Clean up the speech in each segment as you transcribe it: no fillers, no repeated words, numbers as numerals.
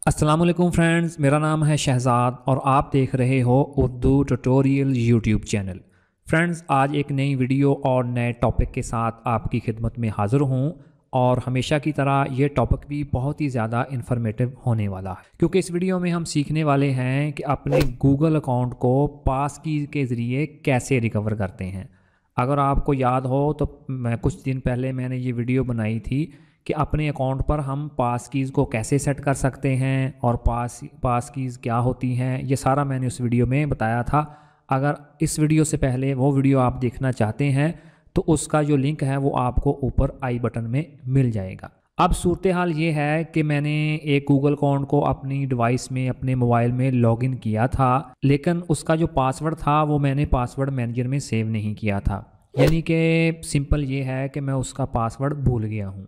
अस्सलामुअलैकुम फ्रेंड्स, मेरा नाम है शहज़ाद और आप देख रहे हो Urdu tutorial YouTube channel. Friends, आज एक नई वीडियो और नए टॉपिक के साथ आपकी खिदमत में हाज़िर हूँ और हमेशा की तरह ये टॉपिक भी बहुत ही ज़्यादा इन्फॉर्मेटिव होने वाला है, क्योंकि इस वीडियो में हम सीखने वाले हैं कि अपने गूगल अकाउंट को पास की के ज़रिए कैसे रिकवर करते हैं। अगर आपको याद हो तो मैं कुछ दिन पहले मैंने ये वीडियो बनाई थी कि अपने अकाउंट पर हम पास कीज़ को कैसे सेट कर सकते हैं और पास कीज़ क्या होती हैं, ये सारा मैंने उस वीडियो में बताया था। अगर इस वीडियो से पहले वो वीडियो आप देखना चाहते हैं तो उसका जो लिंक है वो आपको ऊपर आई बटन में मिल जाएगा। अब सूरत हाल ये है कि मैंने एक गूगल अकाउंट को अपनी डिवाइस में, अपने मोबाइल में लॉगिन किया था, लेकिन उसका जो पासवर्ड था वो मैंने पासवर्ड मैनेजर में सेव नहीं किया था। यानी कि सिंपल ये है कि मैं उसका पासवर्ड भूल गया हूँ।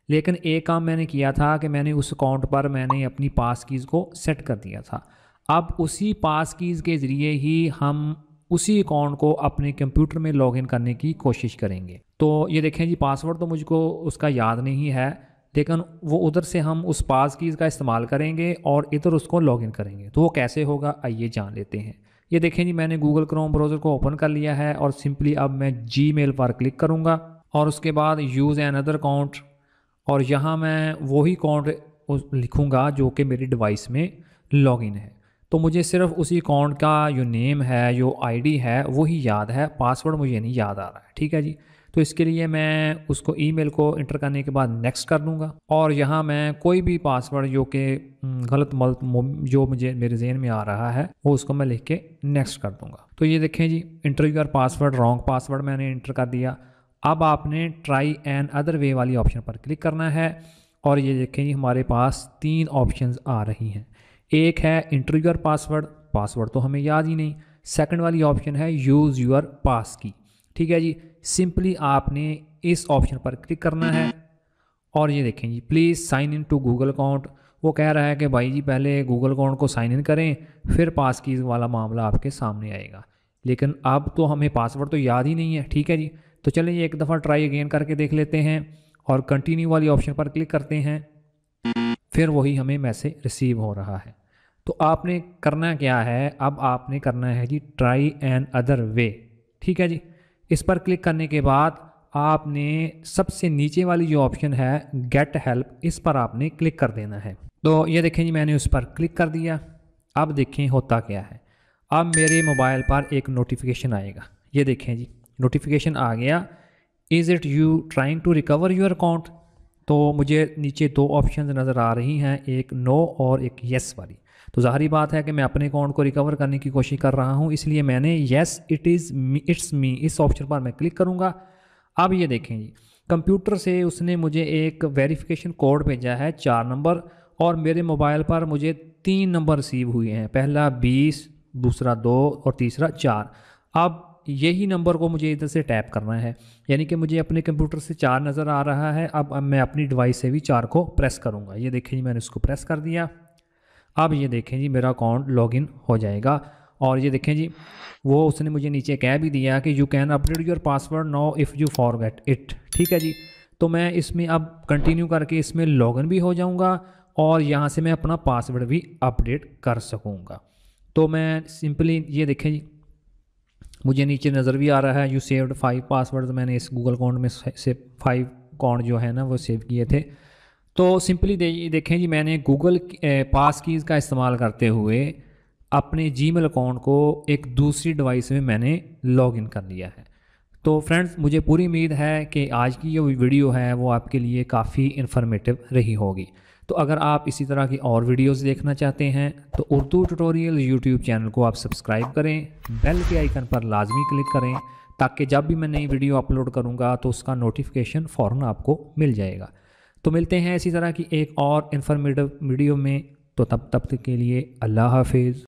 लेकिन एक काम मैंने किया था कि मैंने उस अकाउंट पर मैंने अपनी पास कीज़ को सेट कर दिया था। अब उसी पास कीज़ के ज़रिए ही हम उसी अकाउंट को अपने कंप्यूटर में लॉगिन करने की कोशिश करेंगे। तो ये देखें जी, पासवर्ड तो मुझको उसका याद नहीं है, लेकिन वो उधर से हम उस पास कीज़ का इस्तेमाल करेंगे और इधर उसको लॉगिन करेंगे। तो वो कैसे होगा, आइए जान लेते हैं। ये देखें जी, मैंने गूगल क्रोम ब्राउज़र को ओपन कर लिया है और सिंपली अब मैं जीमेल पर क्लिक करूँगा और उसके बाद यूज़ एन अदर अकाउंट, और यहाँ मैं वही अकाउंट लिखूँगा जो कि मेरी डिवाइस में लॉगिन है। तो मुझे सिर्फ उसी अकाउंट का जो नेम है, जो आईडी है, वही याद है, पासवर्ड मुझे नहीं याद आ रहा है। ठीक है जी। तो इसके लिए मैं उसको ईमेल को इंटर करने के बाद नेक्स्ट कर दूँगा और यहाँ मैं कोई भी पासवर्ड जो कि गलत मलत जो मुझे मेरे जहन में आ रहा है वो उसको मैं लिख के नेक्स्ट कर दूँगा। तो ये देखें जी, enter your password, wrong password मैंने इंटर कर दिया। अब आपने ट्राई एन अदर वे वाली ऑप्शन पर क्लिक करना है और ये देखें हमारे पास 3 ऑप्शंस आ रही हैं। एक है इंटर योर पासवर्ड, पासवर्ड तो हमें याद ही नहीं। सेकंड वाली ऑप्शन है यूज़ योर पास की। ठीक है जी, सिंपली आपने इस ऑप्शन पर क्लिक करना है और ये देखें जी, please sign in to Google account. वो कह रहा है कि भाई जी पहले गूगल अकाउंट को साइन इन करें, फिर पास कीज़ वाला मामला आपके सामने आएगा। लेकिन अब तो हमें पासवर्ड तो याद ही नहीं है। ठीक है जी, तो चलिए एक दफ़ा ट्राई अगेन करके देख लेते हैं और कंटिन्यू वाली ऑप्शन पर क्लिक करते हैं। फिर वही हमें मैसेज रिसीव हो रहा है। तो आपने करना क्या है, अब आपने करना है जी ट्राई एन अदर वे। ठीक है जी, इस पर क्लिक करने के बाद आपने सबसे नीचे वाली जो ऑप्शन है गेट हेल्प, इस पर आपने क्लिक कर देना है। तो ये देखें जी, मैंने उस पर क्लिक कर दिया। अब देखें होता क्या है। अब मेरे मोबाइल पर एक नोटिफिकेशन आएगा। ये देखें जी, नोटिफिकेशन आ गया, is it you trying to recover your account. तो मुझे नीचे 2 ऑप्शन नज़र आ रही हैं, एक नो और एक येस वाली। तो ज़ाहिरी बात है कि मैं अपने अकाउंट को रिकवर करने की कोशिश कर रहा हूँ, इसलिए मैंने येस इट्स मी इस ऑप्शन पर मैं क्लिक करूँगा। अब ये देखें जी, कंप्यूटर से उसने मुझे एक वेरिफिकेशन कोड भेजा है 4 नंबर, और मेरे मोबाइल पर मुझे 3 नंबर रिसीव हुए हैं, पहला 20, दूसरा 2 और तीसरा 4। अब यही नंबर को मुझे इधर से टैप करना है, यानी कि मुझे अपने कंप्यूटर से 4 नज़र आ रहा है। अब मैं अपनी डिवाइस से भी 4 को प्रेस करूँगा। ये देखें जी, मैंने इसको प्रेस कर दिया। अब ये देखें जी, मेरा अकाउंट लॉगिन हो जाएगा। और ये देखें जी, वो उसने मुझे नीचे कह भी दिया कि you can update your password now if you forget it. ठीक है जी, तो मैं इसमें अब कंटिन्यू करके इसमें लॉगिन भी हो जाऊँगा और यहाँ से मैं अपना पासवर्ड भी अपडेट कर सकूँगा। तो मैं सिंपली ये देखें जी, मुझे नीचे नज़र भी आ रहा है यू सेव्ड 5 पासवर्ड। मैंने इस गूगल अकाउंट में से 5 अकाउंट जो है ना वो सेव किए थे। तो सिंपली देखें जी, मैंने गूगल पास कीज़ का इस्तेमाल करते हुए अपने जीमेल अकाउंट को एक दूसरी डिवाइस में मैंने लॉगिन कर लिया है। तो फ्रेंड्स, मुझे पूरी उम्मीद है कि आज की जो वीडियो है वो आपके लिए काफ़ी इन्फॉर्मेटिव रही होगी। तो अगर आप इसी तरह की और वीडियोस देखना चाहते हैं तो उर्दू ट्यूटोरियल यूट्यूब चैनल को आप सब्सक्राइब करें, बेल के आइकन पर लाजमी क्लिक करें, ताकि जब भी मैं नई वीडियो अपलोड करूँगा तो उसका नोटिफिकेशन फ़ौरन आपको मिल जाएगा। तो मिलते हैं इसी तरह की एक और इन्फॉर्मेटिव वीडियो में। तो तब तक के लिए अल्लाह हाफिज़।